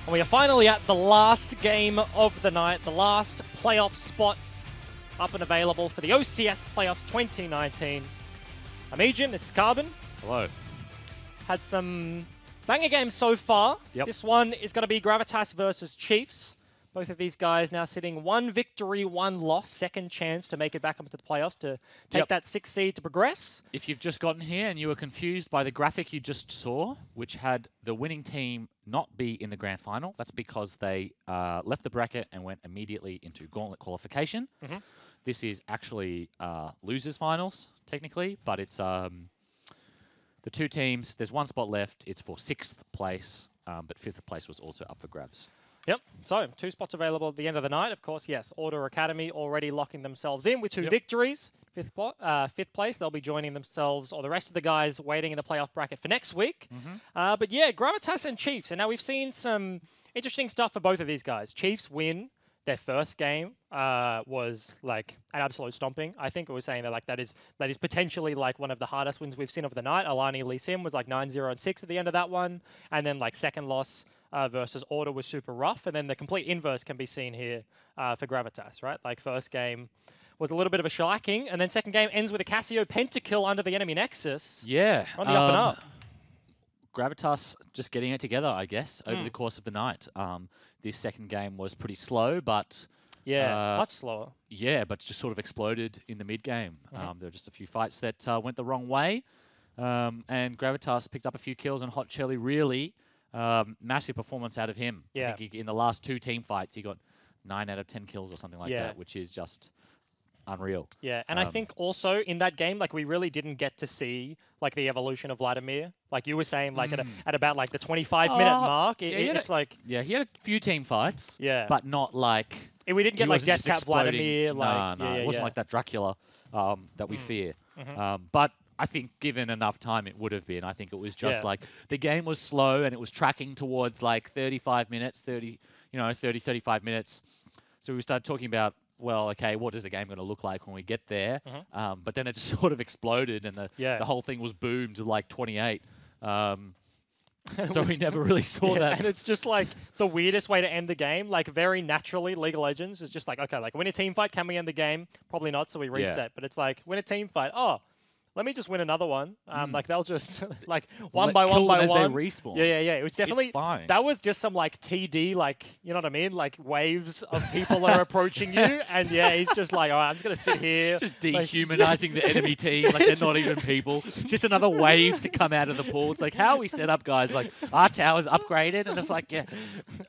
And we are finally at the last game of the night, the last playoff spot up and available for the OCS Playoffs 2019. I'm Agent, this is Carbon. Hello. Had some banger games so far. Yep. This one is going to be Gravitas versus Chiefs. Both of these guys now sitting 1 victory, 1 loss, second chance to make it back up into the playoffs to take that 6th seed to progress. If you've just gotten here and you were confused by the graphic you just saw, which had the winning team not be in the grand final, that's because they left the bracket and went immediately into gauntlet qualification. Mm-hmm. This is actually losers finals, technically, but it's the 2 teams. There's 1 spot left. It's for 6th place, but 5th place was also up for grabs. Yep, so 2 spots available at the end of the night. Of course, yes, Order Academy already locking themselves in with 2 victories. 5th place, they'll be joining themselves, or the rest of the guys waiting in the playoff bracket for next week. Mm-hmm. But yeah, Gravitas and Chiefs. And now we've seen some interesting stuff for both of these guys. Chiefs win. Their first game was like an absolute stomping. I think we were saying that like that is potentially like one of the hardest wins we've seen of the night. Alani Lee Sim was like 9-0 and 6 at the end of that one, and then like second loss versus Order was super rough, and then the complete inverse can be seen here for Gravitas, right? Like first game was a little bit of a shellacking, and then second game ends with a Casio pentakill under the enemy Nexus. Yeah, on the up and up. Gravitas just getting it together, I guess, over the course of the night. This second game was pretty slow, but... Yeah, much slower. Yeah, but just sort of exploded in the mid-game. There were just a few fights that went the wrong way. And Gravitas picked up a few kills, and Hot Chelly really massive performance out of him. Yeah. I think in the last 2 team fights, he got 9 out of 10 kills or something like that, which is just... unreal. Yeah, and I think also in that game, like we really didn't get to see like the evolution of Vladimir. Like you were saying, like at about like the 25-minute mark, it's like he had a few team fights. Yeah, but not like we didn't get like Deathcap Vladimir. Like no, it wasn't like that Dracula that we fear. But I think given enough time, it would have been. I think it was just like the game was slow and it was tracking towards like 35 minutes, 35 minutes. So we started talking about, well, okay, what is the game going to look like when we get there? But then it just sort of exploded, and the whole thing was boomed to like 28. So we never really saw that. And it's just like the weirdest way to end the game. Like very naturally, League of Legends is just like, okay, like win a team fight, can we end the game? Probably not, so we reset. But it's like, win a team fight, oh, let me just win another one. Like they'll just like one by one. As they respawn. Yeah. It was definitely fine. That was just some like TD, like you know what I mean, like waves of people that are approaching you, and he's just like, all right, I'm just gonna sit here, just dehumanizing the enemy team, like they're not even people. It's just another wave to come out of the pool. It's like how we set up, guys. Like our tower's upgraded, and it's like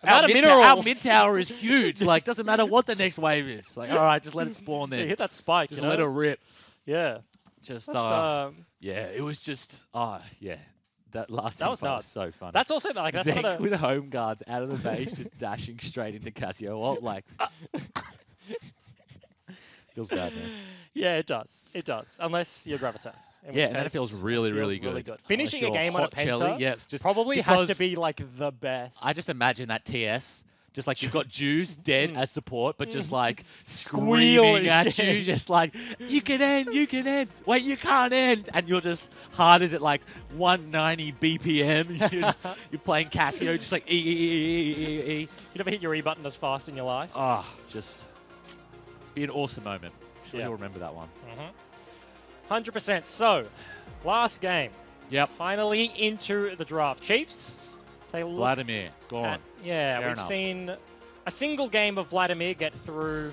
our mid tower is huge. Like doesn't matter what the next wave is. Like all right, just let it spawn there. Hit that spike. Just let it rip. Yeah. Just it was just that last that was nuts. Was so funny. That's also like that's Zek with home guards out of the base, just dashing straight into Casio. Like feels bad, man. Yeah, it does. It does. Unless you're Gravitas. And then it feels really good. Finishing a game on a penta, it's just probably has to be like the best. I just imagine that TS. Just like you've got Juice dead as support, but just like screaming at you, just like, you can end. Wait, you can't end. And you're just hard as at like 190 BPM. You're playing Casio, just like E. You never hit your E button as fast in your life? Just be an awesome moment. I'm sure you'll remember that one. 100%. So, last game. Yep. Finally into the draft. Chiefs. Vladimir, gone. We've seen a single game of Vladimir get through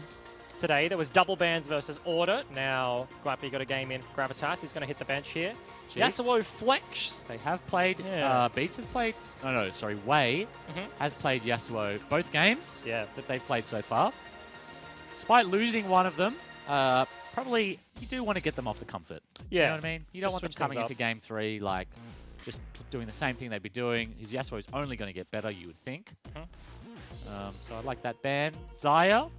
today. There was double bans versus Order. Now, Guapi got a game in for Gravitas. He's going to hit the bench here. Yasuo Flex. They have played, Beats has played, Wei has played Yasuo both games that they've played so far. Despite losing one of them, probably you do want to get them off the comfort. You know what I mean? You don't want them coming into game 3 like... just doing the same thing they'd be doing. His Yasuo is only going to get better, you would think. So I like that ban. Xayah.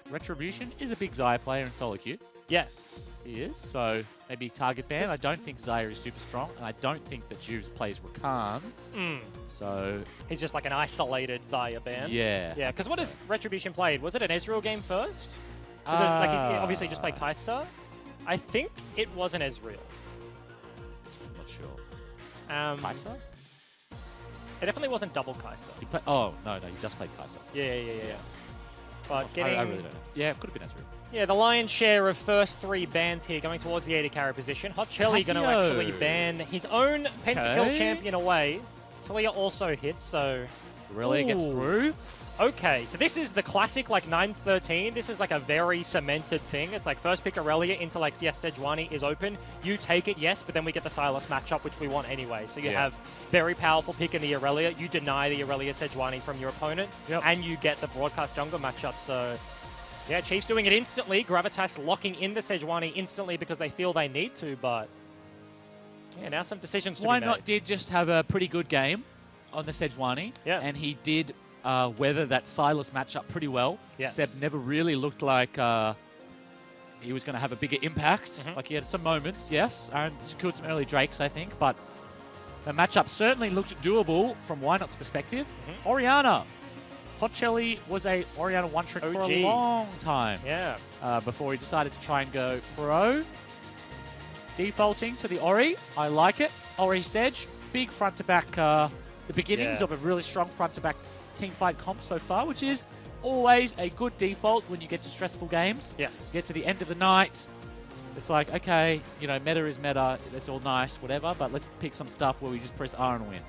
Retribution is a big Xayah player in solo queue. Yes. He is. So maybe target ban. I don't think Xayah is super strong. And I don't think that Juves plays Rakan. So... he's just like an isolated Xayah ban. Yeah. Yeah, because what has Retribution played? Was it an Ezreal game first? Like he obviously just played Kai'Sa. I think it was an Ezreal. Not sure. Kai'Sa? It definitely wasn't double Kai'Sa. Oh, no, he just played Kai'Sa. Yeah. But getting... I really don't know. Yeah, it could have been Ezreal. Yeah, the lion's share of first 3 bans here going towards the AD carry position. Hot Chelly going to actually ban his own pentakill champion away. Talia also hits, so... Aurelia gets through. Okay, so this is the classic, like, 9-13. This is, like, a very cemented thing. It's like, first pick Aurelia into, like, yes, Sejuani is open. You take it, yes, but then we get the Sylas matchup, which we want anyway. So you have very powerful pick in the Aurelia. You deny the Aurelia Sejuani from your opponent, and you get the broadcast jungle matchup, so... Yeah, Chiefs doing it instantly. Gravitas locking in the Sejuani instantly because they feel they need to, but... Yeah, now some decisions to be made. Why not did just have a pretty good game on the Sejuani, and he did weather that Sylas matchup pretty well. Seb never really looked like he was going to have a bigger impact. Like, he had some moments, and secured some early Drakes, I think, but the matchup certainly looked doable from Wynot's perspective. Orianna. Hot Chelly was a Orianna one-trick for a long time. Before he decided to try and go pro. Defaulting to the Ori. I like it. Ori Sedge, big front-to-back, the beginnings of a really strong front-to-back teamfight comp so far, which is always a good default when you get to stressful games. Get to the end of the night. It's like, okay, you know, meta is meta. It's all nice, whatever, but let's pick some stuff where we just press R and win.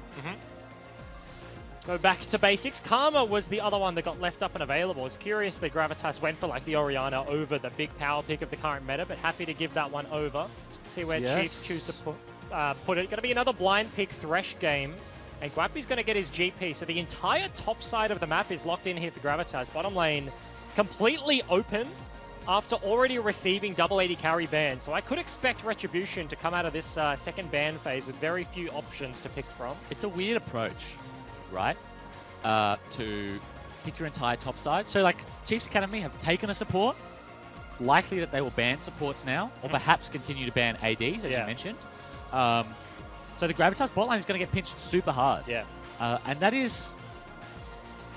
Go back to basics. Karma was the other one that got left up and available. It's curious that Gravitas went for like the Orianna over the big power pick of the current meta, but happy to give that one over. See where Chiefs choose to put it. Going to be another blind pick Thresh game, and Guapi's going to get his GP. So the entire top side of the map is locked in here for Gravitas. Bottom lane completely open after already receiving double AD carry ban. So I could expect Retribution to come out of this second ban phase with very few options to pick from. It's a weird approach, right? To pick your entire top side. So like Chiefs Academy have taken a support, likely that they will ban supports now, or perhaps continue to ban ADs, as you mentioned. So the Gravitas bot lane is going to get pinched super hard. And that is,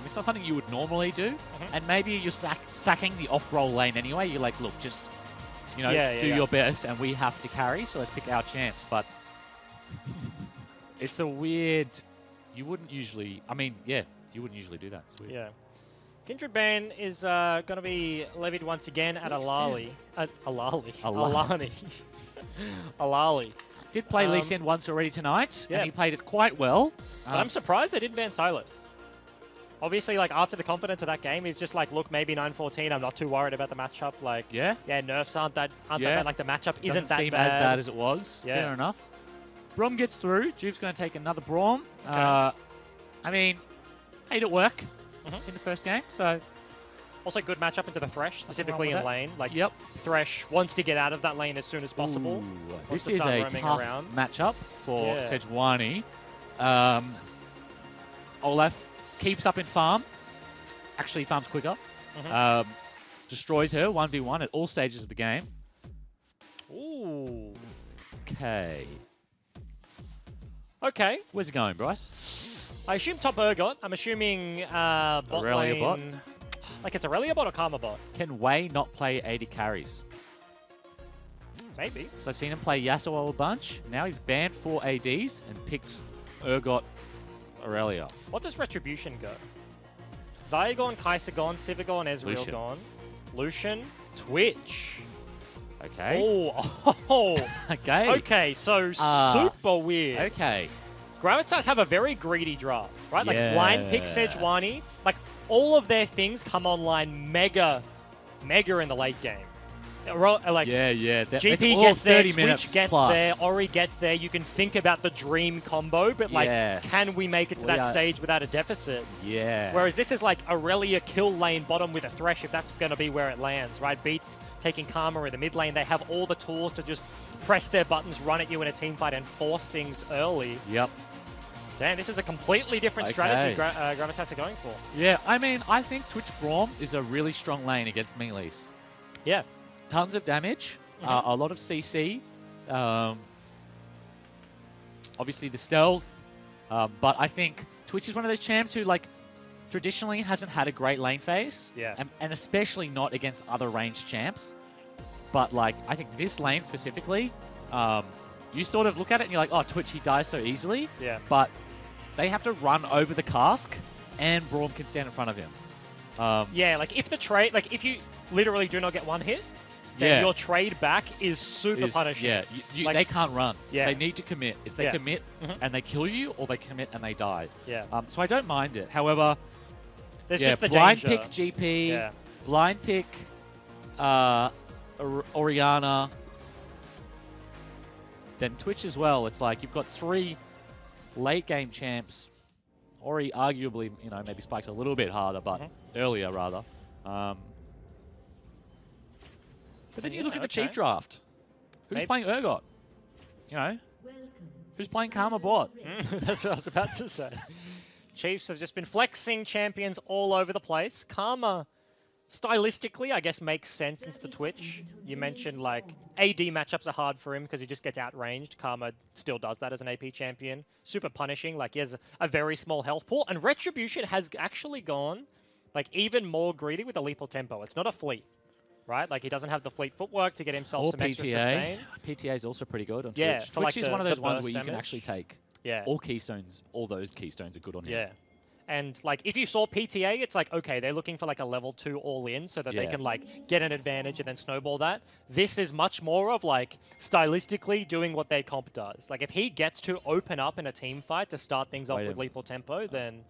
it's not something you would normally do. And maybe you're sacking the off-roll lane anyway. You're like, look, just, you know, do your best, and we have to carry, so let's pick our champs. But it's a weird... You wouldn't usually... I mean, yeah, you wouldn't usually do that. It's weird. Kindred ban is going to be levied once again at Alali. Alani. Alali. Did play Lee Sin once already tonight, and he played it quite well. But I'm surprised they didn't ban Sylas. Obviously, like, after the confidence of that game, he's just like, look, maybe 9-14, I'm not too worried about the matchup. Like, nerfs aren't that bad. Like, the matchup isn't that bad. Doesn't seem as bad as it was. Fair enough. Braum gets through. Juve's going to take another Braum. I mean, made it work in the first game, so... Also good matchup into the Thresh, specifically in lane. Like, Thresh wants to get out of that lane as soon as possible. This is a tough matchup for Sejuani. Olaf keeps up in farm. Actually farms quicker. Destroys her 1v1 at all stages of the game. Ooh. Okay. Where's it going, Bryce? I assume top Urgot. I'm assuming bot Aurelia lane. bot. Like it's Aurelia bot or Karma bot? Can Wei not play AD carries? Maybe. So I've seen him play Yasuo a bunch. Now he's banned 4 ADs and picked Urgot Aurelia. What does Retribution go? Xayah gone, Kai'Sa gone, Sivir gone, Ezreal gone. Lucian, Twitch. Okay. Okay, so super weird. Okay. Gravitas have a very greedy draft, right? Like blind pick Sejuani. Like all of their things come online mega in the late game. Like GP gets there, Twitch gets there, Ori gets there. You can think about the dream combo, but like, can we make it to that stage without a deficit? Whereas this is like Aurelia kill lane bottom with a Thresh, if that's going to be where it lands, right? Beats taking Karma in the mid lane. They have all the tools to just press their buttons, run at you in a team fight, and force things early. Damn, this is a completely different strategy Gravitas are going for. Yeah, I mean, I think Twitch Braum is a really strong lane against melees. Tons of damage, a lot of CC, obviously the stealth, but I think Twitch is one of those champs who, like, traditionally hasn't had a great lane phase, and especially not against other ranged champs. But, like, I think this lane specifically, you sort of look at it and you're like, oh, Twitch, he dies so easily, but they have to run over the cask, and Braum can stand in front of him. Yeah, like if the trade, like if you literally do not get one hit, then your trade back is super punishing. Yeah, like, they can't run. Yeah. They need to commit. It's they commit and they kill you, or they commit and they die. Yeah. So I don't mind it. However, there's just the blind danger. pick GP, blind pick Oriana, then Twitch as well. It's like you've got 3 late game champs. Ori arguably, you know, maybe spikes a little bit harder, but earlier rather. But then you look at the Chief draft. Who's playing Urgot? You know, who's playing Karma Bot? That's what I was about to say. Chiefs have just been flexing champions all over the place. Karma, stylistically, I guess makes sense into the Twitch. You mentioned like AD matchups are hard for him because he just gets outranged. Karma still does that as an AP champion. Super punishing. Like he has a very small health pool, and Retribution has actually gone like even more greedy with a lethal tempo. It's not a fleet, right? Like he doesn't have the fleet footwork to get himself some extra sustain. PTA is also pretty good on Twitch. Yeah, Twitch like is one of those ones where you can actually take Yeah. All keystones, all those keystones are good on him. Yeah. And like if you saw PTA, it's like, okay, they're looking for like a level 2 all-in so that they can like get an advantage and then snowball that. This is much more of like stylistically doing what their comp does. Like if he gets to open up in a team fight to start things off with lethal tempo, then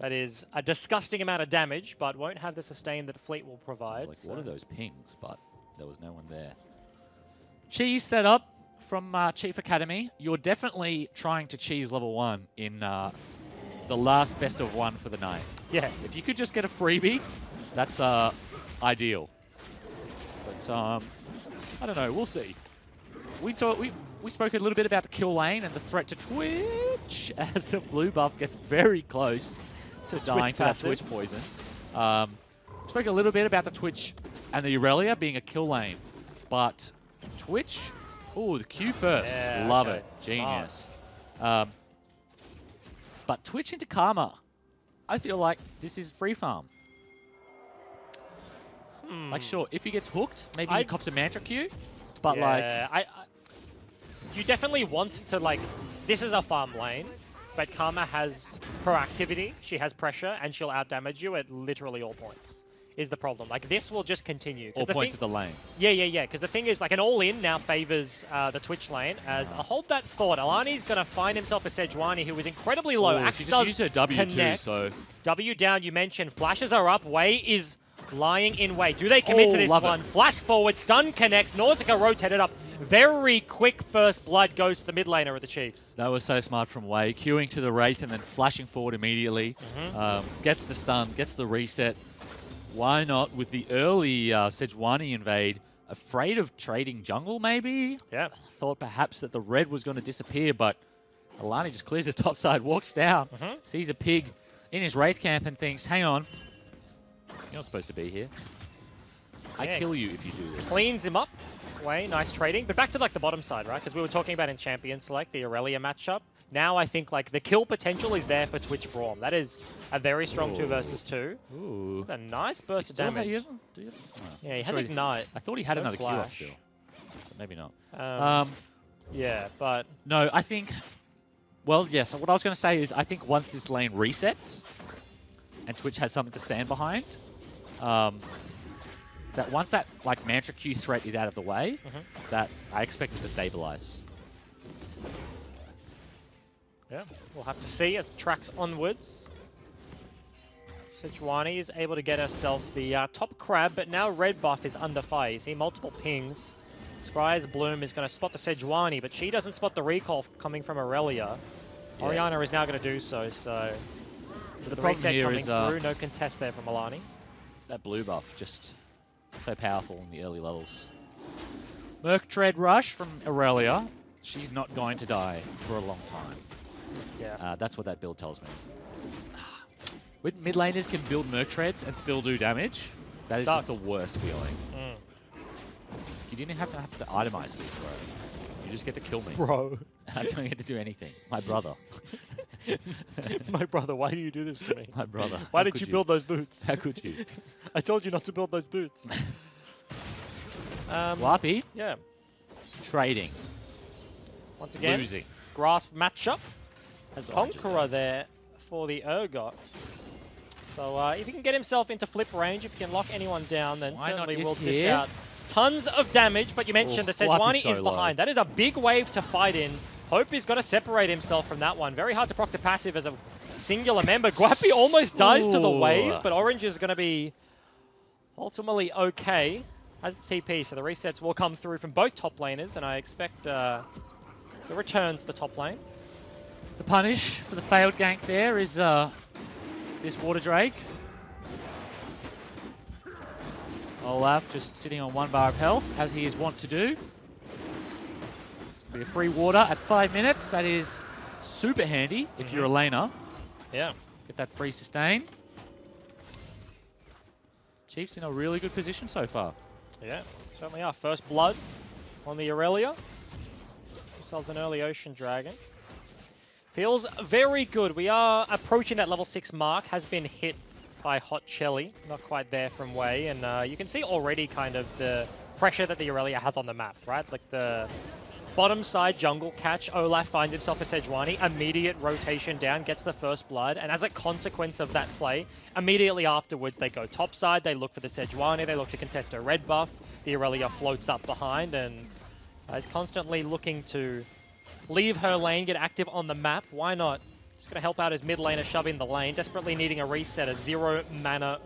that is a disgusting amount of damage, but won't have the sustain that Fleet will provide. Like, what are those pings? But there was no one there. Cheese set up from Chief Academy. You're definitely trying to cheese level 1 in the last best of 1 for the night. Yeah. If you could just get a freebie, that's ideal. But I don't know. We'll see. We spoke a little bit about the kill lane and the threat to Twitch as the blue buff gets very close to dying to that Twitch poison. Spoke a little bit about the Twitch and the Aurelia being a kill lane, but Twitch, the Q first, love it, genius. But Twitch into Karma, I feel like this is free farm. Like, sure, if he gets hooked, maybe he cops a Mantra Q, but you definitely want to, like, this is a farm lane, but Karma has proactivity, she has pressure, and she'll outdamage you at literally all points, is the problem. Like, this will just continue. All points of the lane. Yeah, because the thing is, like, an all-in now favors the Twitch lane, as hold that thought. Alani's going to find himself a Sejuani who is incredibly low. She just used her W connect. too, so... W down, you mentioned. Flashes are up. Wei is lying in wait. Do they commit to this one? Flash forward, stun connects. Nausicaa rotated up. Very quick first blood goes to the mid laner of the Chiefs. That was so smart from Wei. Queuing to the Wraith and then flashing forward immediately. Gets the stun, gets the reset. Why not with the early Sejuani invade? Afraid of trading jungle, maybe? Yeah. Thought perhaps that the red was going to disappear, but Alani just clears his top side, walks down, sees a pig in his Wraith camp and thinks, hang on, you're not supposed to be here. I kill you if you do this. Cleans him up. Way nice trading. But back to like the bottom side, right? Because we were talking about in Champion Select, the Aurelia matchup. Now I think like the kill potential is there for Twitch Braum. That is a very strong 2 versus 2. It's a nice burst of damage. Yeah, he has Ignite. I thought he had another Q up still. But maybe not. Yeah, but... No, I think... Well, yes. What I was going to say is I think once this lane resets and Twitch has something to stand behind, that once that like Mantra Q threat is out of the way, that I expect it to stabilize. Yeah, we'll have to see as it tracks onwards. Sejuani is able to get herself the top crab, but now red buff is under fire. You see multiple pings. Scry's Bloom is going to spot the Sejuani, but she doesn't spot the recall coming from Aurelia. Oriana is now going to do so, so the problem here coming is through, no contest there from Alani. That blue buff just so powerful in the early levels. Merc Tread Rush from Aurelia. She's not going to die for a long time. Yeah. That's what that build tells me. When mid laners can build Merc Treads and still do damage, that is just the worst feeling. You didn't have to itemize these, bro. You just get to kill me. Bro. I don't get to do anything. My brother. My brother, why do you do this to me? My brother. Why did you build those boots? How could you? I told you not to build those boots. Lappy. Yeah. Trading. Once again. Losing. Grasp matchup. Conqueror there for the Urgot. So if he can get himself into flip range, if he can lock anyone down, then certainly will dish out tons of damage. But you mentioned the Sejuani is behind. That is a big wave to fight in. Hope is going to separate himself from that one. Very hard to proc the passive as a singular member. Guapi almost dies to the wave, but Orange is going to be ultimately okay as the TP. So the resets will come through from both top laners, and I expect the return to the top lane. The punish for the failed gank there is this Water Drake. Olaf just sitting on 1 bar of health, as he is wont to do. Be a free water at 5 minutes. That is super handy if you're a laner. Yeah. Get that free sustain. Chiefs in a really good position so far. Yeah, certainly are. First blood on the Aurelia. Themselves an early Ocean Dragon. Feels very good. We are approaching that level 6 mark. Has been hit by Hot Chelly. Not quite there from Wei. And you can see already kind of the pressure that the Aurelia has on the map, right? Like the bottom side jungle catch, Olaf finds himself a Sejuani, immediate rotation down, gets the first blood, and as a consequence of that play, immediately afterwards they go top side, they look for the Sejuani, they look to contest a red buff, the Aurelia floats up behind and is constantly looking to leave her lane, get active on the map. Why not? Just going to help out his mid laner, shove in the lane, desperately needing a reset, a 0 mana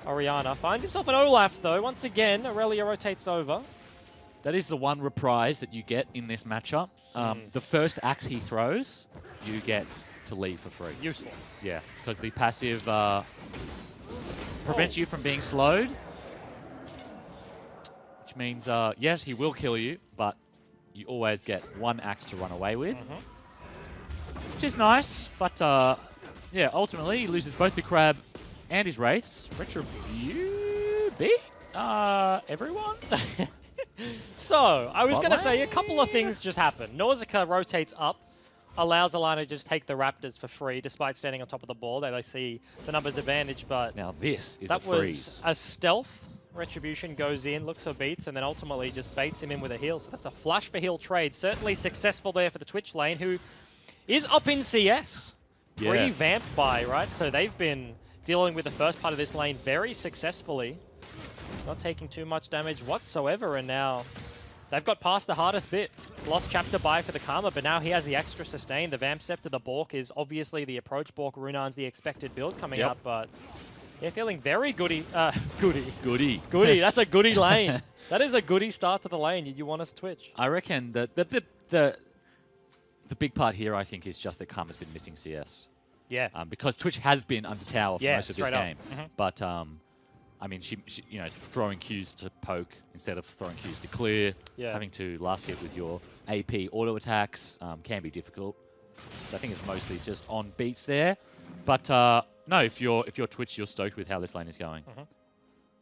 Orianna. Finds himself an Olaf though, once again, Aurelia rotates over. That is the one reprise that you get in this matchup. The first axe he throws, you get to leave for free. Useless. Yeah, because the passive prevents you from being slowed. Which means, yes, he will kill you, but you always get 1 axe to run away with. Which is nice, but yeah, ultimately he loses both the Crab and his Wraiths. Retribution? Everyone? So, I was going to say a couple of things just happened. Nausicaa rotates up, allows Alana to just take the Raptors for free, despite standing on top of the ball. They see the numbers advantage, but now this is that a freeze. Was a stealth. Retribution goes in, looks for beats, and then ultimately just baits him in with a heal. So that's a flash for heal trade. Certainly successful there for the Twitch lane, who is up in CS. Pre-vamped by, right? So they've been dealing with the first part of this lane very successfully. Not taking too much damage whatsoever, and now they've got past the hardest bit. Lost chapter buy for the Karma, but now he has the extra sustain. The Vamp Scepter, the Bork is obviously the approach. Bork Runarn's the expected build coming up, but yeah, feeling very goody. Goody. That's a goody lane. That is a goody start to the lane. You want us Twitch. I reckon that the big part here, I think, is just that Karma's been missing CS. Yeah. Because Twitch has been under tower for most of this game. But I mean, she you know, throwing Qs to poke instead of throwing Qs to clear, having to last hit with your AP auto attacks can be difficult. So I think it's mostly just on beats there. But no, if you're Twitch, you're stoked with how this lane is going.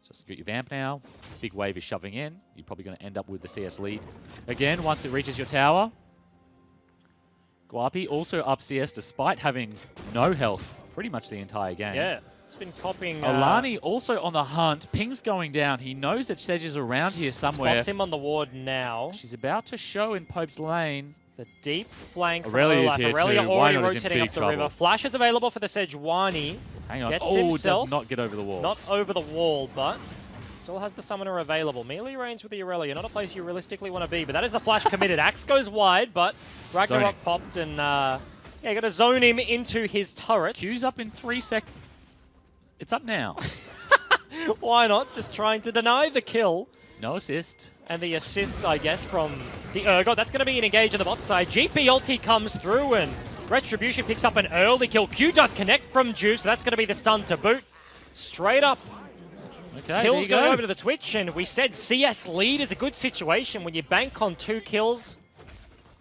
So you got your Vamp now. Big wave is shoving in. You're probably going to end up with the CS lead again once it reaches your tower. Guapi also up CS despite having no health pretty much the entire game. Yeah. It's been copying... Alani also on the hunt. Ping's going down. He knows that Sedge is around here somewhere. Spots him on the ward now. She's about to show in Pope's lane. The deep flank from Aurelia Olaf. is here Aurelia too. already Wino rotating up the river. Flash is available for the Sejuani. Hang on. Gets himself, does not get over the wall. Not over the wall, but still has the summoner available. Melee range with the Aurelia. Not a place you realistically want to be, but that is the flash committed. Axe goes wide, but Ragnarok popped and... yeah, got to zone him into his turret. Q's up in 3 seconds. It's up now. Why not? Just trying to deny the kill. No assist. And the assists, I guess, from the Urgot. That's going to be an engage on the bot side. GP ulti comes through and Retribution picks up an early kill. Q does connect from Juice. So that's going to be the stun to boot. Straight up. Okay, kills going over to the Twitch. And we said CS lead is a good situation when you bank on 2 kills.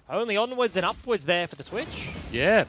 Only onwards and upwards there for the Twitch. Yeah.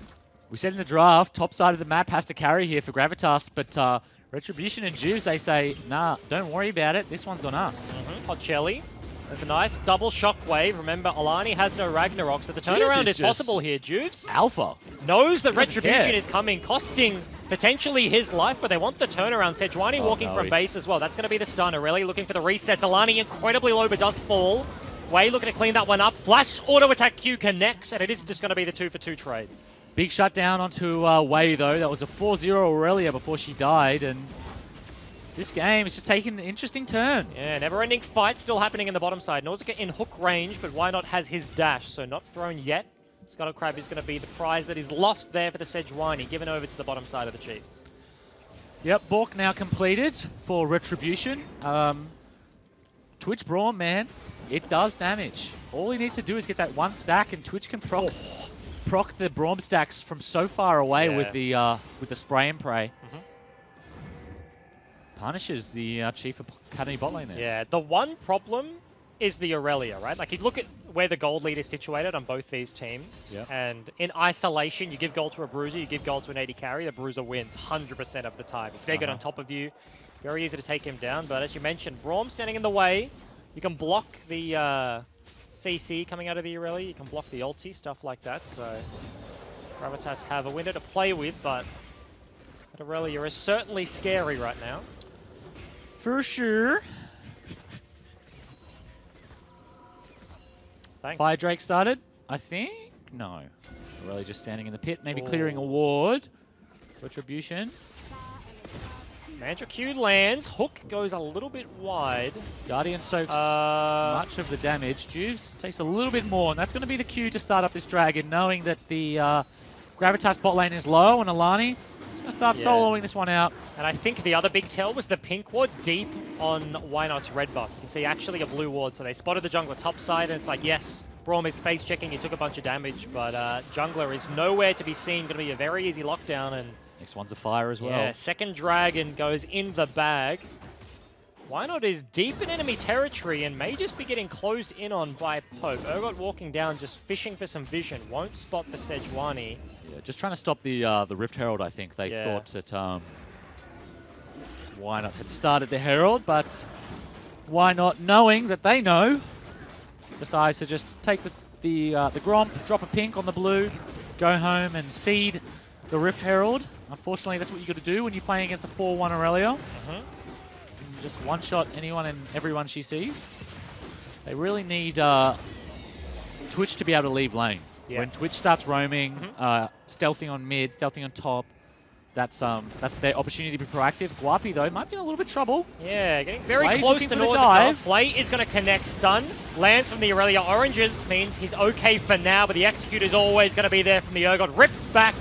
We said in the draft, top side of the map has to carry here for Gravitas, but Retribution and Juice, they say, nah, don't worry about it. This one's on us. Hot Chelly. There's a nice double shockwave. Remember, Alani has no Ragnarok, so the turnaround is possible here. Juice Alpha knows that Retribution is coming, costing potentially his life, but they want the turnaround. Sejuani walking from base as well. That's going to be the stun. Aurelia looking for the reset. Alani incredibly low, but does fall. Wei looking to clean that one up. Flash auto attack Q connects, and it is just going to be the 2-for-2 trade. Big shutdown onto Wei, though. That was a 4-0 Aurelia before she died, and this game is just taking an interesting turn. Yeah, never-ending fight still happening in the bottom side. Nausicaa in hook range, but Why Not has his dash, so not thrown yet. Scuttle Crab is going to be the prize that is lost there for the Sejuani, given over to the bottom side of the Chiefs. Yep, Bork now completed for Retribution. Twitch Braum, man, it does damage. All he needs to do is get that one stack, and Twitch can proc the Braum stacks from so far away with the spray and pray. Punishes the Chief Academy bot lane there. Yeah, the one problem is the Aurelia, right? Like, you look at where the gold lead is situated on both these teams, and in isolation, you give gold to a Bruiser, you give gold to an AD carry, the Bruiser wins 100% of the time. If they get on top of you, very easy to take him down, but as you mentioned, Braum standing in the way, you can block the CC coming out of the Aurelia, you can block the ulti, stuff like that, so Gravitas have a window to play with, but that Aurelia is certainly scary right now. For sure. Thanks. Fire Drake started, I think? No. Aurelia just standing in the pit, maybe clearing a ward. Retribution. Mantra Q lands. Hook goes a little bit wide. Guardian soaks much of the damage. Juves takes a little bit more, and that's going to be the cue to start up this Dragon, knowing that the Gravitas bot lane is low, and Alani is going to start soloing this one out. And I think the other big tell was the pink ward deep on Why Not's red buff. You can see actually a blue ward, so they spotted the jungler top side, and it's like, yes, Braum is face checking, he took a bunch of damage, but jungler is nowhere to be seen. Going to be a very easy lockdown, and next one's a fire as well. Yeah, second Dragon goes in the bag. Why Not is deep in enemy territory and may just be getting closed in on by Pope. Urgot walking down, just fishing for some vision. Won't spot the Sejuani. Yeah, just trying to stop the Rift Herald, I think. They thought that Why Not had started the Herald, but Why Not, knowing that they know, decides to just take the Gromp, drop a pink on the blue, go home and seed the Rift Herald. Unfortunately, that's what you got to do when you're playing against a 4-1 Aurelia. Just one-shot anyone and everyone she sees. They really need Twitch to be able to leave lane. When Twitch starts roaming, stealthing on mid, stealthing on top, that's their opportunity to be proactive. Guapi, though, might be in a little bit of trouble. Yeah, getting very close to Nausicaa. Flay is going to connect stun. Lands from the Aurelia. Oranges means he's okay for now, but the execute is always going to be there from the Urgot. Rips back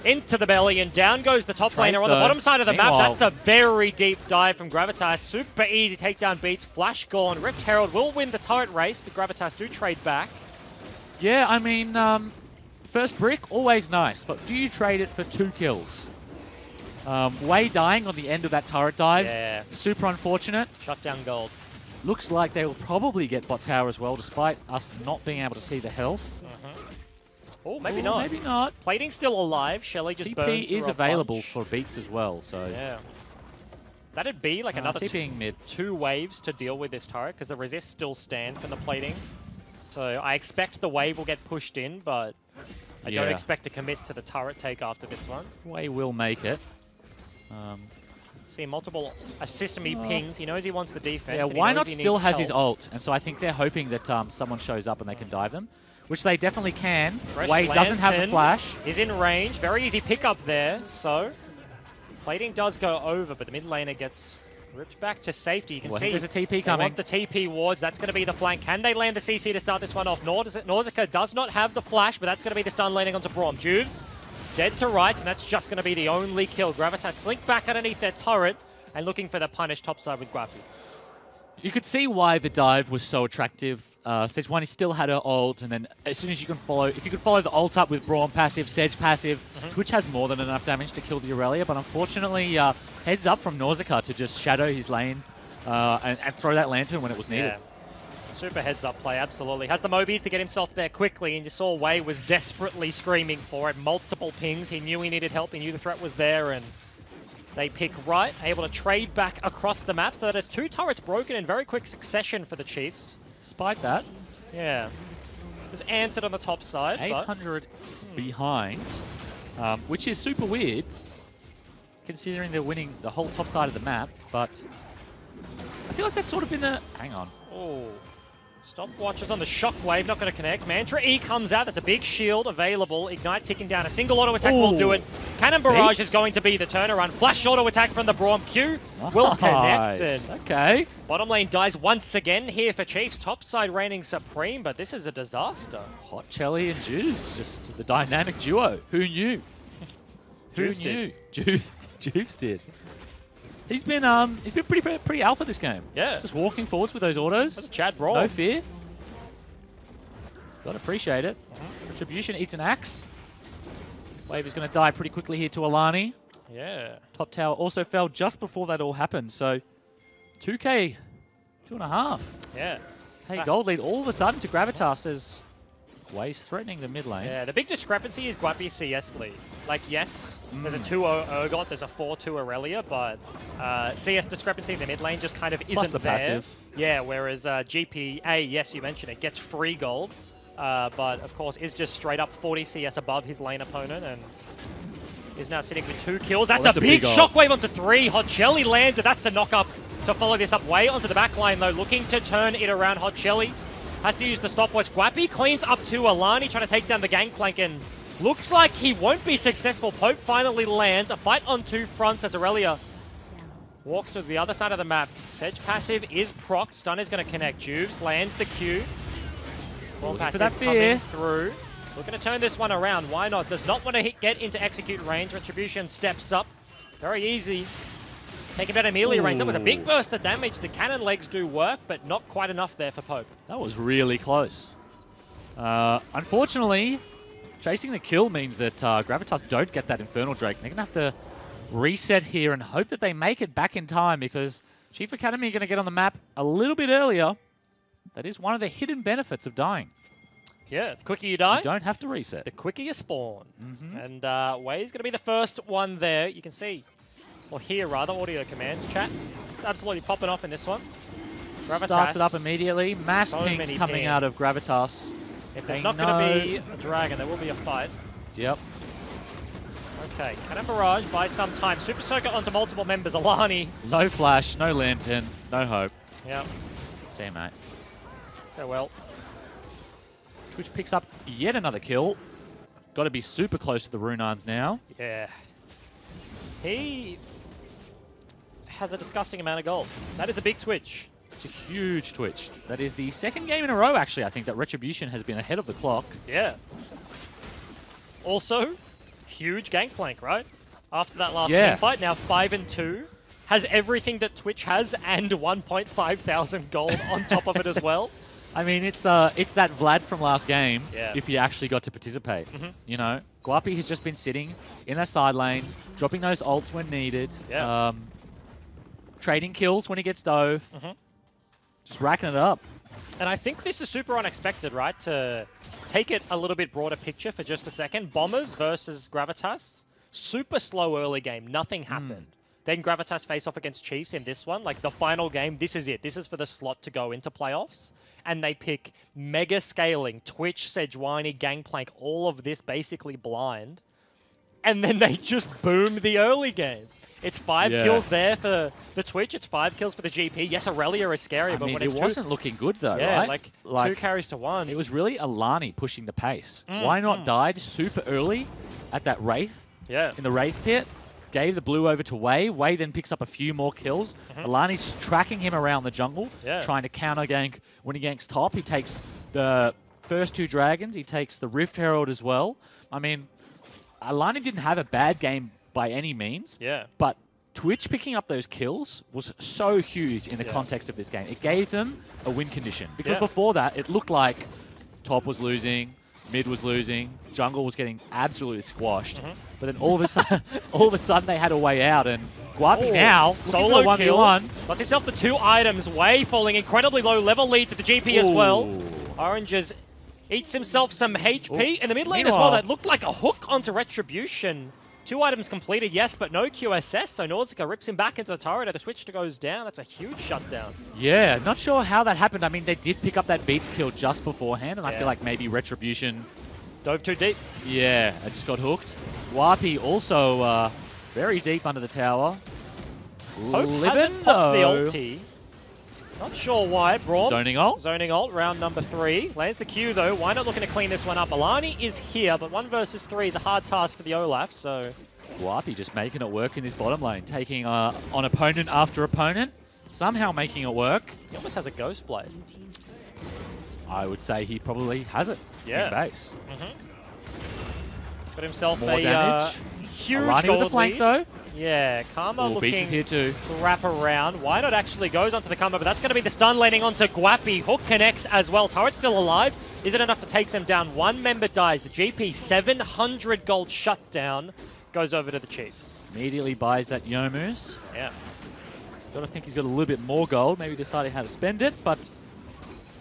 into the belly, and down goes the top laner on the bottom side of the map. That's a very deep dive from Gravitas. Super easy takedown beats. Flash gone. Rift Herald will win the turret race, but Gravitas do trade back. Yeah, I mean, first brick, always nice, but do you trade it for 2 kills? Wei dying on the end of that turret dive. Yeah. Super unfortunate. Shut down gold. Looks like they will probably get bot tower as well, despite us not being able to see the health. Oh, maybe not. Maybe not. Plating's still alive. Shelly just burns TP is available for beats as well, so... Yeah. That'd be like another mid. 2 waves to deal with this turret, because the resists still stand from the plating. So I expect the wave will get pushed in, but I don't expect to commit to the turret take after this one. Wei will make it. See multiple assist-me pings. He knows he wants the defense. Yeah, Why Not still has his ult, and so I think they're hoping that someone shows up and they can dive them, which they definitely can. Wei doesn't have the flash. Is in range. Very easy pickup there. So plating does go over, but the mid laner gets ripped back to safety. You can see there's a TP coming. They want the TP wards. That's going to be the flank. Can they land the CC to start this one off? Nausicaa does not have the flash, but that's going to be the stun landing onto Braum. Juves dead to right, and that's just going to be the only kill. Gravitas slink back underneath their turret and looking for the punish topside with Guapi. You could see why the dive was so attractive. Sejuani still had her ult, and then as soon as you can follow, if you could follow the ult up with Braum passive, Sej passive, Twitch has more than enough damage to kill the Aurelia, but unfortunately, heads up from Nausicaa to just shadow his lane and throw that lantern when it was needed. Yeah. Super heads up play, absolutely. Has the Mobies to get himself there quickly, and you saw Wei was desperately screaming for it. Multiple pings, he knew he needed help, he knew the threat was there, and they pick right, able to trade back across the map, so that there's 2 turrets broken in very quick succession for the Chiefs. Despite that. Yeah. It was answered on the top side. 800 behind, which is super weird, considering they're winning the whole top side of the map, but I feel like that's sort of been a... Hang on. Oh. Stopwatch is on the Shockwave, not going to connect. Mantra E comes out. That's a big shield available. Ignite ticking down. A single auto attack will do it. Cannon Barrage is going to be the turnaround. Flash auto attack from the Braum. Q will connect. And okay. bottom lane dies once again here for Chiefs. Topside reigning supreme, but this is a disaster. Hot Chelly and Juice, just the dynamic duo. Who knew? Who knew? Juice did. He's been pretty alpha this game. Yeah. Just walking forwards with those autos. That's Chad Brawl. No fear. Gotta appreciate it. Retribution eats an axe. Wave is going to die pretty quickly here to Alani. Yeah. Top tower also fell just before that all happened. So 2K, 2.5. Yeah. Hey, gold lead all of a sudden to Gravitas as Wave's threatening the mid lane. Yeah, the big discrepancy is Guapi's CS lead. Like, yes, there's a 2-0 Urgot, there's a 4-2 Aurelia, but CS discrepancy in the mid lane just kind of isn't the there. Passive. Yeah, whereas GPA, yes, you mentioned it, gets free gold, but of course is just straight up 40 CS above his lane opponent and is now sitting with 2 kills. That's a big Shockwave onto 3. Hot Chelly lands it. That's a knock up to follow this up way onto the back line though, looking to turn it around. Hot Chelly has to use the stopwatch. Guapi cleans up to Alani, trying to take down the gangplank, and looks like he won't be successful. Pope finally lands. A fight on 2 fronts as Aurelia walks to the other side of the map. Sedge passive is procced. Stun is going to connect. Juves lands the Q. Form passive coming through. Looking to turn this one around. Why not? Does not want to get into execute range. Retribution steps up. Very easy. Taking down Amelia range. That was a big burst of damage. The cannon legs do work, but not quite enough there for Pope. That was really close. Unfortunately, chasing the kill means that Gravitas don't get that Infernal Drake. They're going to have to reset here and hope that they make it back in time because Chief Academy are going to get on the map a little bit earlier. That is one of the hidden benefits of dying. Yeah, the quicker you die, you don't have to reset. The quicker you spawn. And Way's going to be the first one there. You can see, or hear rather, audio commands. Chat, it's absolutely popping off in this one. Gravitas starts it up immediately. Mass pings coming out of Gravitas. If there's not going to be a dragon, there will be a fight. Yep. Okay, Cannon Barrage buys some time. Super Circuit onto multiple members. Alani. No flash, no lantern, no hope. Yep. See you, mate. Go well. Twitch picks up yet another kill. Got to be super close to the Runans now. Yeah. He has a disgusting amount of gold. That is a big Twitch. It's a huge Twitch. That is the second game in a row, actually, I think, that Retribution has been ahead of the clock. Yeah. Also, huge gangplank, right? After that last team fight, now 5-2. Has everything that Twitch has and 1.5 thousand gold on top of it as well. I mean, it's that Vlad from last game, yeah. If you actually got to participate. You know, Guapi has just been sitting in that side lane, dropping those ults when needed, trading kills when he gets dove, just racking it up. And I think this is super unexpected, right? To take it a little bit broader picture for just a second. Bombers versus Gravitas. Super slow early game. Nothing happened. Then Gravitas face off against Chiefs in this one. Like the final game, this is it. This is for the slot to go into playoffs. And they pick mega scaling, Twitch, Sejuani, Gangplank, all of this basically blind. And then they just boom the early game. It's 5 kills there for the Twitch. It's 5 kills for the GP. Yes, Aurelia is scary, but when it's it wasn't looking good though, right? Like 2 carries to 1. It was really Alani pushing the pace. Why not died super early at that Wraith? Yeah. In the Wraith pit. Gave the blue over to Wei. Wei then picks up a few more kills. Alani's just tracking him around the jungle, trying to counter gank. When he ganks top, he takes the first 2 dragons. He takes the Rift Herald as well. I mean, Alani didn't have a bad game by any means. Yeah. But Twitch picking up those kills was so huge in the context of this game. It gave them a win condition. Because before that, it looked like top was losing, mid was losing, jungle was getting absolutely squashed. But then all of a sudden they had a way out, and Guapi now solo 1v1. kill. Got himself the 2 items. Way falling incredibly low level lead to the GP as well. Oranges eats himself some HP in the mid lane as well. That looked like a hook onto Retribution. 2 items completed, yes, but no QSS. So Nausicaa rips him back into the turret. The switch goes down. That's a huge shutdown. Yeah, not sure how that happened. I mean, they did pick up that Beats kill just beforehand, and I feel like maybe Retribution dove too deep. Yeah, I just got hooked. Guapi also very deep under the tower. Hope hasn't popped the ulti. Not sure why. Braum. Zoning ult. Zoning ult, round number 3. Lands the Q though. Why not looking to clean this one up? Alani is here, but 1 versus 3 is a hard task for the Olaf, so... Guapi just making it work in this bottom lane, taking on opponent after opponent, somehow making it work. He almost has a Ghost Blade. I would say he probably has it in base. Got himself More damage. Huge Alani gold with the flank lead. though. Yeah, Karma looking Beats is here too. to wrap around. Why not actually goes onto the combo, but that's going to be the stun landing onto Guapi. Hook connects as well. Turret's still alive. Is it enough to take them down? 1 member dies. The GP 700 gold shutdown goes over to the Chiefs. Immediately buys that Yomu's. Yeah. Got to think he's got a little bit more gold. Maybe deciding how to spend it, but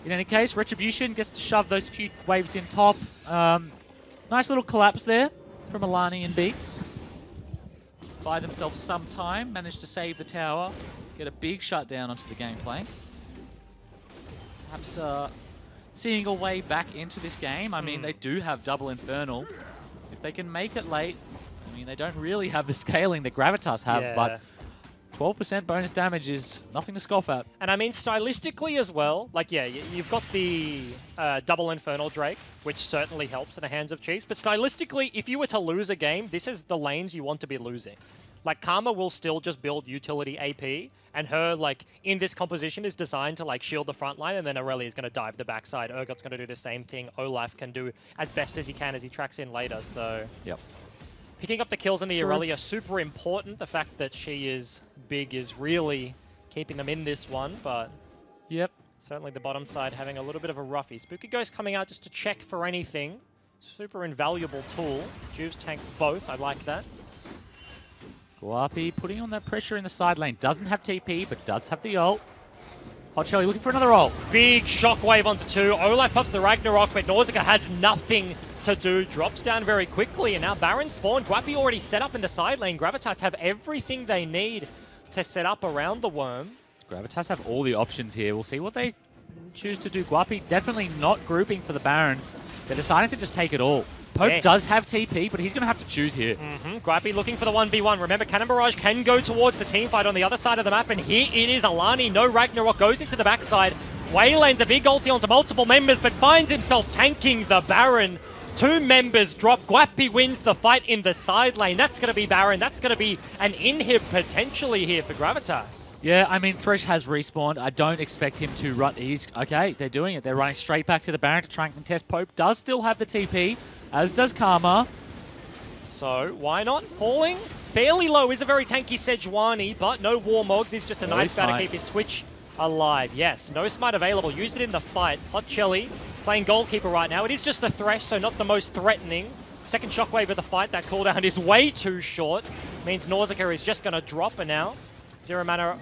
in any case, Retribution gets to shove those few waves in top. Nice little collapse there from Alani and Beats. Buy themselves some time, manage to save the tower, get a big shutdown onto the game plank. Perhaps seeing a way back into this game. I mean, they do have double Infernal. If they can make it late, I mean, they don't really have the scaling that Gravitas have, but 12% bonus damage is nothing to scoff at. And I mean, stylistically as well, like, yeah, you've got the double Infernal Drake, which certainly helps in the hands of Chiefs. But stylistically, if you were to lose a game, this is the lanes you want to be losing. Like, Karma will still just build utility AP, and her, like, in this composition is designed to, like, shield the front line, and then Aurelia is going to dive the backside. Urgot's going to do the same thing. Olaf can do as best as he can as he tracks in later, so... Yep. Picking up the kills in the Aurelia, super important. The fact that she is big is really keeping them in this one, but... Yep. Certainly the bottom side having a little bit of a roughie. Spooky Ghost coming out just to check for anything. Super invaluable tool. Juves tanks both, I like that. Guapi putting on that pressure in the side lane. Doesn't have TP, but does have the ult. Hot Shelly looking for another ult. Big shockwave onto 2. Olaf pops the Ragnarok, but Nausicaa has nothing to do. Drops down very quickly, and now Baron spawned. Guapi already set up in the side lane. Gravitas have everything they need to set up around the worm. Gravitas have all the options here. We'll see what they choose to do. Guapi definitely not grouping for the Baron. They're deciding to just take it all. Pope does have TP, but he's going to have to choose here. Guapi looking for the 1v1. Remember, Cannon Barrage can go towards the team fight on the other side of the map, and here it is. Alani, no Ragnarok, goes into the backside. Waylands a big ulti onto multiple members, but finds himself tanking the Baron. 2 members drop. Guapi wins the fight in the side lane. That's going to be Baron. That's going to be an inhib potentially here for Gravitas. Yeah, I mean, Thresh has respawned. I don't expect him to run. Okay, they're doing it. They're running straight back to the Baron to try and contest. Pope does still have the TP, as does Karma. So, why not? Falling fairly low is a very tanky Sejuani, but no Warmogs. He's just a nice guy to keep his Twitch alive. Yes, no smite available. Used it in the fight. Hot Shelly playing goalkeeper right now. It is just the Thresh, so not the most threatening. Second shockwave of the fight. That cooldown is way too short. Means Nausicaa is just going to drop, and now Zero Mana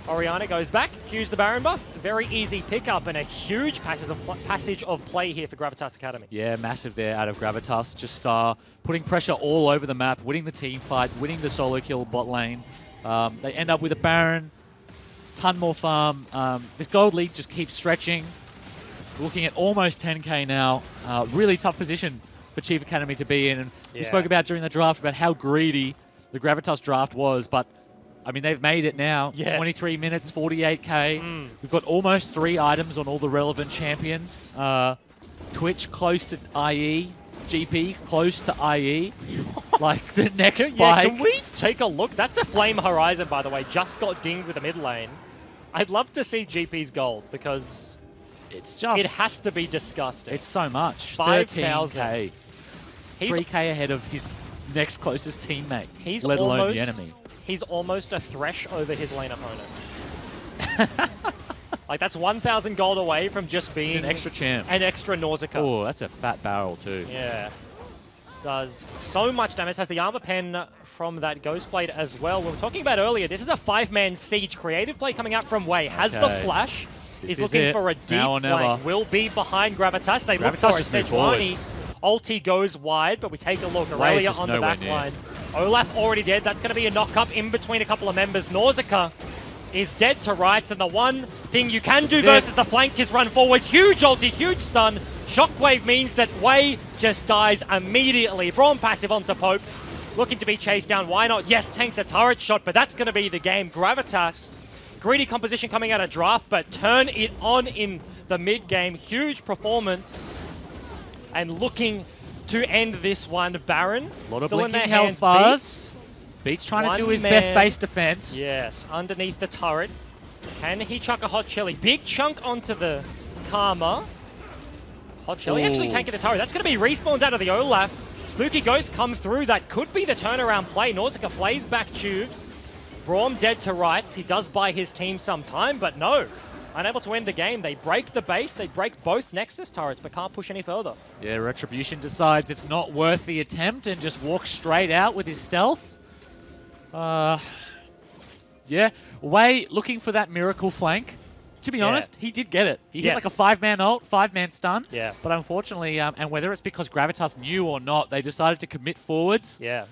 Oriana goes back, cues the Baron buff. Very easy pickup and a huge passage of play here for Gravitas Academy. Yeah, massive there out of Gravitas. Just putting pressure all over the map, winning the team fight, winning the solo kill bot lane. They end up with a Baron, ton more farm. This gold lead just keeps stretching. Looking at almost 10k now. Really tough position for Chief Academy to be in. And we spoke about during the draft about how greedy the Gravitas draft was, but I mean, they've made it now. 23 minutes, 48k. We've got almost 3 items on all the relevant champions. Twitch close to IE. GP close to IE. Like the next spike. Can we take a look? That's a Flame Horizon, by the way. Just got dinged with the mid lane. I'd love to see GP's gold because it's just... it has to be disgusting. It's so much. 5,000. 13k. 3k ahead of his next closest teammate, he's let alone the enemy. He's almost a Thresh over his lane opponent. Like, that's 1,000 gold away from just being... He's an extra champ. An extra Nausicaa. Oh, that's a fat barrel too. Yeah. Does so much damage. Has the armor pen from that Ghost Blade as well. We were talking about earlier, this is a 5-man siege. Creative play coming out from Wei. Has the flash. He's looking for a deep flank. Will be behind Gravitas. They look for a Sejuani. Ulti goes wide, but we take a look. Aurelia on the back line. Olaf already dead. That's going to be a knock-up in between a couple of members. Nausicaa is dead to rights, and the one thing you can do versus the flank is run forwards. Huge ulti, huge stun. Shockwave means that Wei just dies immediately. Braum passive onto Pope. Looking to be chased down. Why not? Yes, tanks a turret shot, but that's going to be the game. Gravitas greedy composition coming out of draft, but turn it on in the mid-game. Huge performance. And looking to end this one, Baron. A lot of still in their blinking hands. health bars. Beats trying to do his best base defense. Yes, underneath the turret. Can he chuck a Hot Chili? Big chunk onto the Karma. Hot Chili actually tanking the turret. That's going to be respawns out of the Olaf. Spooky Ghost come through. That could be the turnaround play. Nausicaa plays back Tubes. Braum dead to rights. He does buy his team some time, but no. Unable to end the game. They break the base. They break both Nexus turrets, but can't push any further. Yeah, Retribution decides it's not worth the attempt and just walks straight out with his stealth. Yeah, Wei looking for that miracle flank. To be honest, he did get it. He hit like a 5-man ult, 5-man stun. Yeah. But unfortunately, and whether it's because Gravitas knew or not, they decided to commit forwards. Yeah.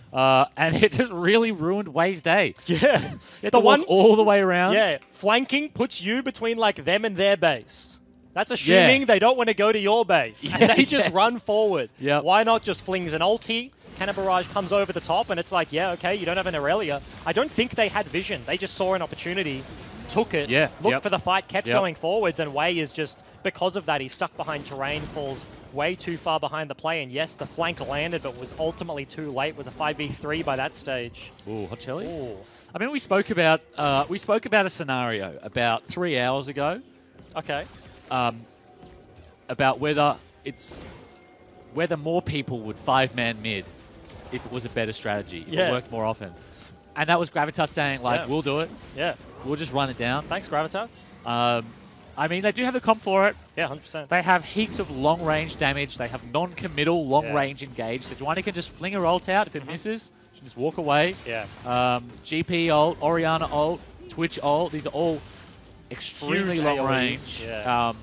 And it just really ruined Wei's day. Yeah. The one all the way around. Yeah. Flanking puts you between like them and their base. That's assuming they don't want to go to your base. And they just run forward. Why not just flings an ulti? Cannon Barrage comes over the top, and it's like, yeah, okay, you don't have an Aurelia. I don't think they had vision. They just saw an opportunity, took it, looked for the fight, kept going forwards, and Wei is just, because of that, he's stuck behind terrain, falls way too far behind the play, and yes, the flank landed, but was ultimately too late. It was a 5v3 by that stage. Ooh, Hot Chili? Ooh. I mean, we spoke about a scenario about 3 hours ago. Okay. About whether more people would 5-man mid if it was a better strategy, if it worked more often. And that was Gravitas saying, like, we'll do it. Yeah. We'll just run it down. Thanks, Gravitas. I mean, they do have the comp for it. Yeah, 100%. They have heaps of long-range damage. They have non-committal long-range engage. So Dwayne can just fling her ult out. If it misses, she can just walk away. Yeah. GP ult, Orianna ult, Twitch ult. These are all extremely long-range. Yeah.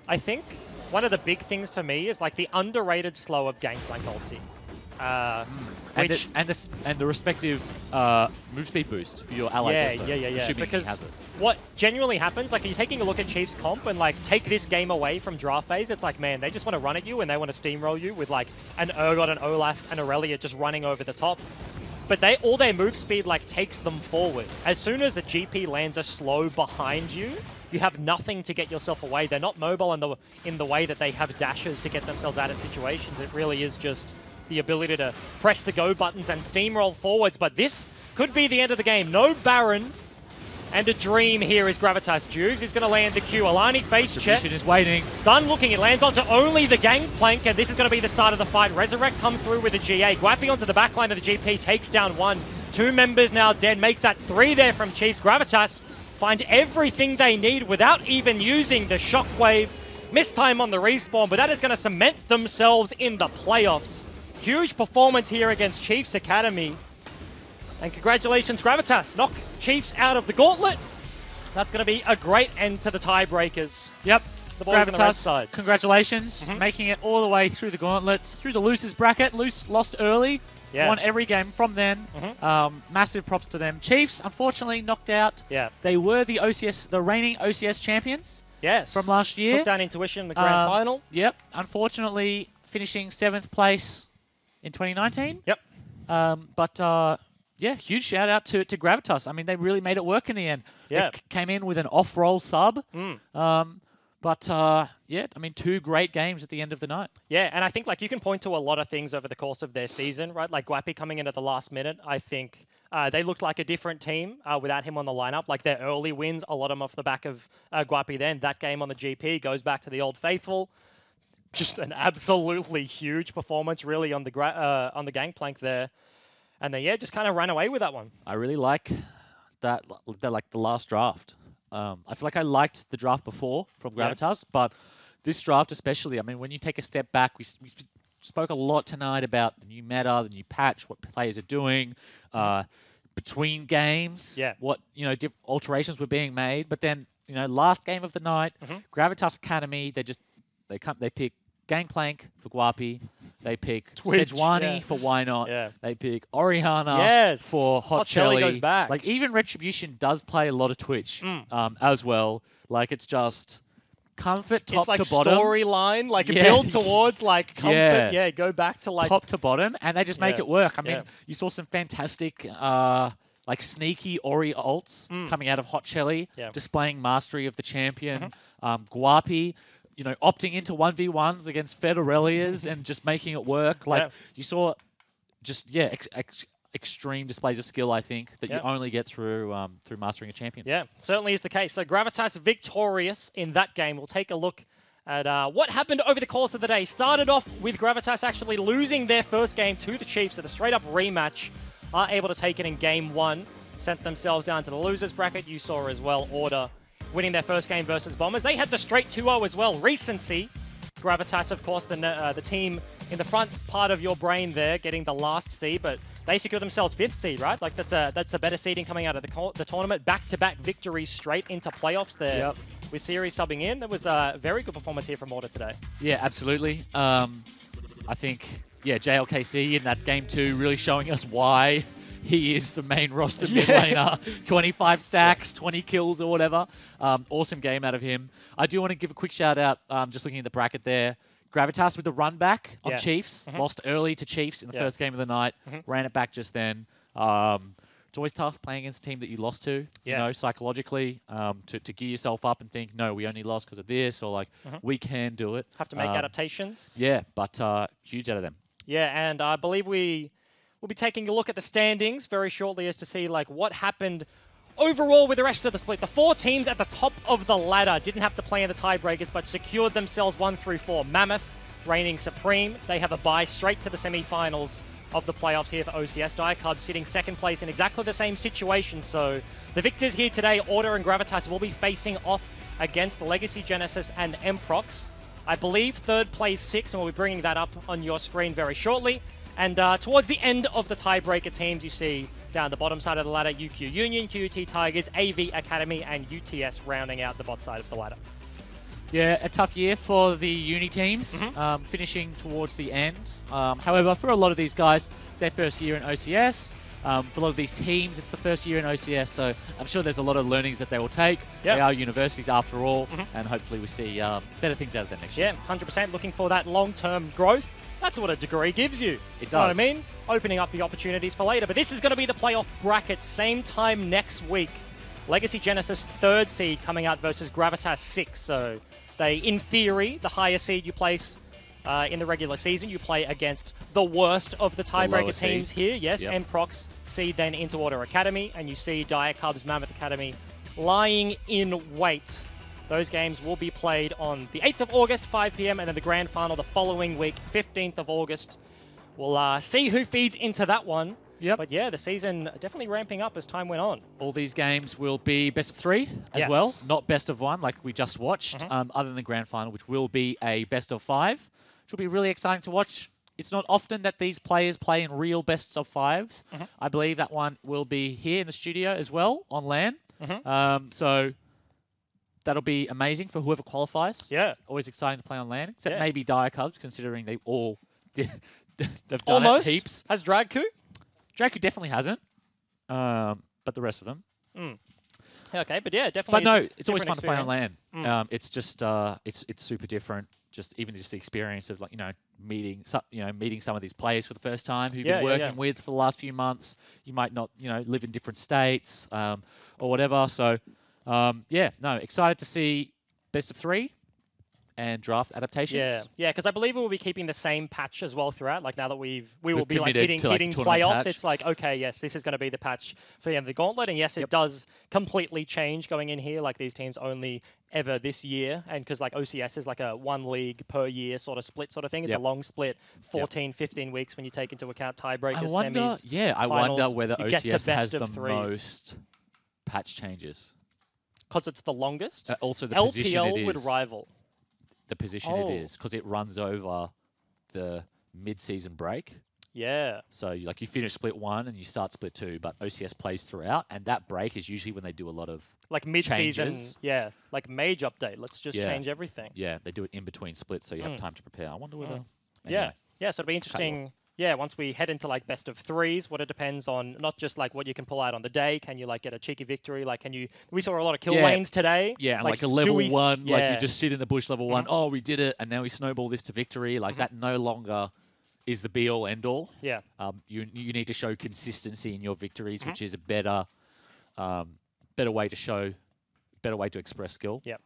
I think one of the big things for me is like the underrated slow of Gangplank ulti. And the respective move speed boost for your allies also. Yeah. Because he has it. What genuinely happens, like, you're taking a look at Chiefs comp and, like, take this game away from draft phase, it's like, man, they just want to run at you and they want to steamroll you with, like, an Urgot, an Olaf, and Aurelia just running over the top. But all their move speed, like, takes them forward. As soon as a GP lands a slow behind you, you have nothing to get yourself away. They're not mobile in the way that they have dashes to get themselves out of situations. It really is just the ability to press the go buttons and steamroll forwards. But this could be the end of the game. No Baron. And a dream here is Gravitas Dukes. He's going to land the Q. Alani face check. Is waiting. Stun looking. It lands onto only the Gangplank, and this is going to be the start of the fight. Resurrect comes through with a GA. Guapi onto the backline of the GP, takes down one. 2 members now dead. Make that 3 there from Chiefs. Gravitas find everything they need without even using the Shockwave. Missed time on the respawn, but that is going to cement themselves in the playoffs. Huge performance here against Chiefs Academy. And congratulations, Gravitas. Knock Chiefs out of the gauntlet. That's going to be a great end to the tiebreakers. Yep. The boys on the red side. Congratulations. Making it all the way through the gauntlet, through the losers bracket. Loose lost early. Won every game from then. Massive props to them. Chiefs, unfortunately, knocked out. Yeah. They were the reigning OCS champions. Yes. From last year. Took down Intuition in the grand final. Yep. Unfortunately, finishing 7th place in 2019. Yep. Yeah, huge shout out to Gravitas. I mean, they really made it work in the end. Yeah. They came in with an off-roll sub. Yeah, I mean, 2 great games at the end of the night. Yeah, and I think, like, you can point to a lot of things over the course of their season, right? Like Guapi coming in at the last minute, I think they looked like a different team without him on the lineup. Like, their early wins, a lot of them off the back of Guapi then. That game on the GP goes back to the Old Faithful. Just an absolutely huge performance, really, on the Gangplank there. And they, just kind of ran away with that one. I really like that, like the last draft. I feel like I liked the draft before from Gravitas, but this draft especially, I mean, when you take a step back, we spoke a lot tonight about the new meta, the new patch, what players are doing, between games, what, alterations were being made. But then, last game of the night, Gravitas Academy, they pick Gangplank for Guapi. They pick Sejuani for Why Not. They pick Orianna for Hot Chili. Goes back. Like, even Retribution does play a lot of Twitch as well. Like, it's just comfort top to bottom. It's like storyline, like build towards like comfort. Go back to like top to bottom, and they just make it work. I mean, you saw some fantastic like sneaky Ori ults coming out of Hot Shelly, displaying mastery of the champion. Guapi, you know, opting into 1v1s against Federellias and just making it work. Like you saw, just extreme displays of skill, I think, that you only get through through mastering a champion. Yeah, certainly is the case. So Gravitas victorious in that game. We'll take a look at what happened over the course of the day. Started off with Gravitas actually losing their first game to the Chiefs at a straight-up rematch. Are able to take it in game 1. Sent themselves down to the losers bracket. You saw as well Order winning their first game versus Bombers. They had the straight 2-0 as well. Recency. Gravitas, of course, the team in the front part of your brain there, getting the last seed, but they secured themselves 5th seed, right? Like that's a better seeding coming out of the tournament. Back-to-back victories straight into playoffs there. With series subbing in. That was a very good performance here from Order today. Yeah, absolutely. I think, JLKC in that game 2 really showing us why he is the main roster mid laner. 25 stacks, 20 kills or whatever. Awesome game out of him. I do want to give a quick shout out, just looking at the bracket there. Gravitas with the run back on Chiefs. Lost early to Chiefs in the first game of the night. Ran it back just then. It's always tough playing against a team that you lost to, you know, psychologically, to gear yourself up and think, no, we only lost because of this, or like, we can do it. Have to make adaptations. Yeah, but huge out of them. Yeah, and I believe we'll be taking a look at the standings very shortly as to see like what happened overall with the rest of the split. The 4 teams at the top of the ladder didn't have to play in the tiebreakers, but secured themselves 1 through 4. Mammoth reigning supreme. They have a bye straight to the semi-finals of the playoffs here for OCS. TIEBREAKERS sitting 2nd place in exactly the same situation. So the victors here today, Order and Gravitas, will be facing off against Legacy Genesis and Mprox. I believe 3rd plays 6, and we'll be bringing that up on your screen very shortly. And towards the end of the tiebreaker teams, you see down the bottom side of the ladder, UQ Union, QT Tigers, AV Academy, and UTS rounding out the bot side of the ladder. Yeah, a tough year for the uni teams, finishing towards the end. However, for a lot of these guys, it's their first year in OCS. For a lot of these teams, it's the first year in OCS, so I'm sure there's a lot of learnings that they will take. They are universities after all, and hopefully we see better things out of them next year. Yeah, 100% looking for that long-term growth. That's what a degree gives you. It does. You know what I mean? Opening up the opportunities for later. But this is going to be the playoff bracket, same time next week. Legacy Genesis 3rd seed coming out versus Gravitas 6. So they, in theory, the higher seed you place in the regular season, you play against the worst of the tiebreaker teams here. Yes, Mprox seed then into Order Academy, and you see TIEBREAKERS Mammoth Academy lying in wait. Those games will be played on the 8th of August, 5 p.m, and then the grand final the following week, 15th of August. We'll see who feeds into that one. But yeah, the season definitely ramping up as time went on. All these games will be best of 3 as well, not best of 1 like we just watched, other than the grand final, which will be a best of 5, which will be really exciting to watch. It's not often that these players play in real bests of 5s. I believe that one will be here in the studio as well, on LAN. So that'll be amazing for whoever qualifies. Yeah. Always exciting to play on LAN, except maybe TIEBREAKERS, considering they all they've done almost it heaps. Has Dragku? Dragku definitely hasn't, but the rest of them. Okay, but yeah, definitely. But no, it's always fun to play on LAN. It's just it's super different. Just the experience of, like, meeting some of these players for the first time who you've been working with for the last few months. You might not live in different states or whatever. So excited to see best of 3 and draft adaptations. Yeah, because I believe we will be keeping the same patch as well throughout. Like, now that we will be like hitting playoffs, patch. It's like, okay, yes, this is going to be the patch for the end of the gauntlet. And yes, it does completely change going in here. Like, these teams only ever this year, and because like OCS is like a 1 league per year sort of split sort of thing. It's a long split, 14, 15 weeks when you take into account tiebreakers, semis. I wonder whether OCS has the most patch changes. Because it's the longest. Also, the position it is. LPL would rival. The position it is, because it runs over the mid-season break. Yeah. So you finish split 1 and you start split 2, but OCS plays throughout, and that break is usually when they do a lot of like mid-season, like mage update. Let's just change everything. Yeah, they do it in between splits, so you have time to prepare. I wonder whether. Anyway, so it'll be interesting. Yeah, once we head into like best of 3s, what it depends on, not just like what you can pull out on the day. Can you like get a cheeky victory? Like, can you? We saw a lot of kill lanes today. Yeah, and like a level 1, like you just sit in the bush level 1. Oh, we did it, and now we snowball this to victory. Like that no longer is the be-all, end-all. Yeah. You need to show consistency in your victories, which is a better way to show, better way to express skill. Yep.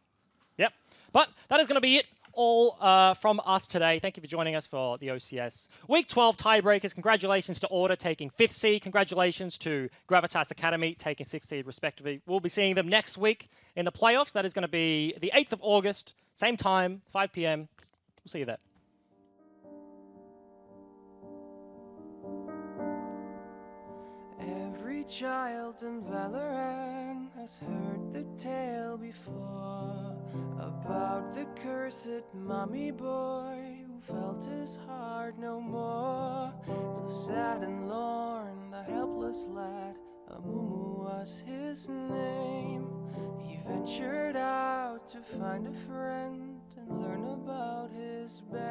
Yep. But that is going to be it all from us today. Thank you for joining us for the OCS Week 12 tiebreakers. Congratulations to Order taking 5th seed. Congratulations to Gravitas Academy taking 6th seed respectively. We'll be seeing them next week in the playoffs. That is going to be the 8th of August. Same time, 5 p.m. We'll see you there. Every child in Valorant has heard the tale before about the cursed mommy boy who felt his heart no more. So sad and lorn, the helpless lad, Amumu was his name. He ventured out to find a friend and learn about his band.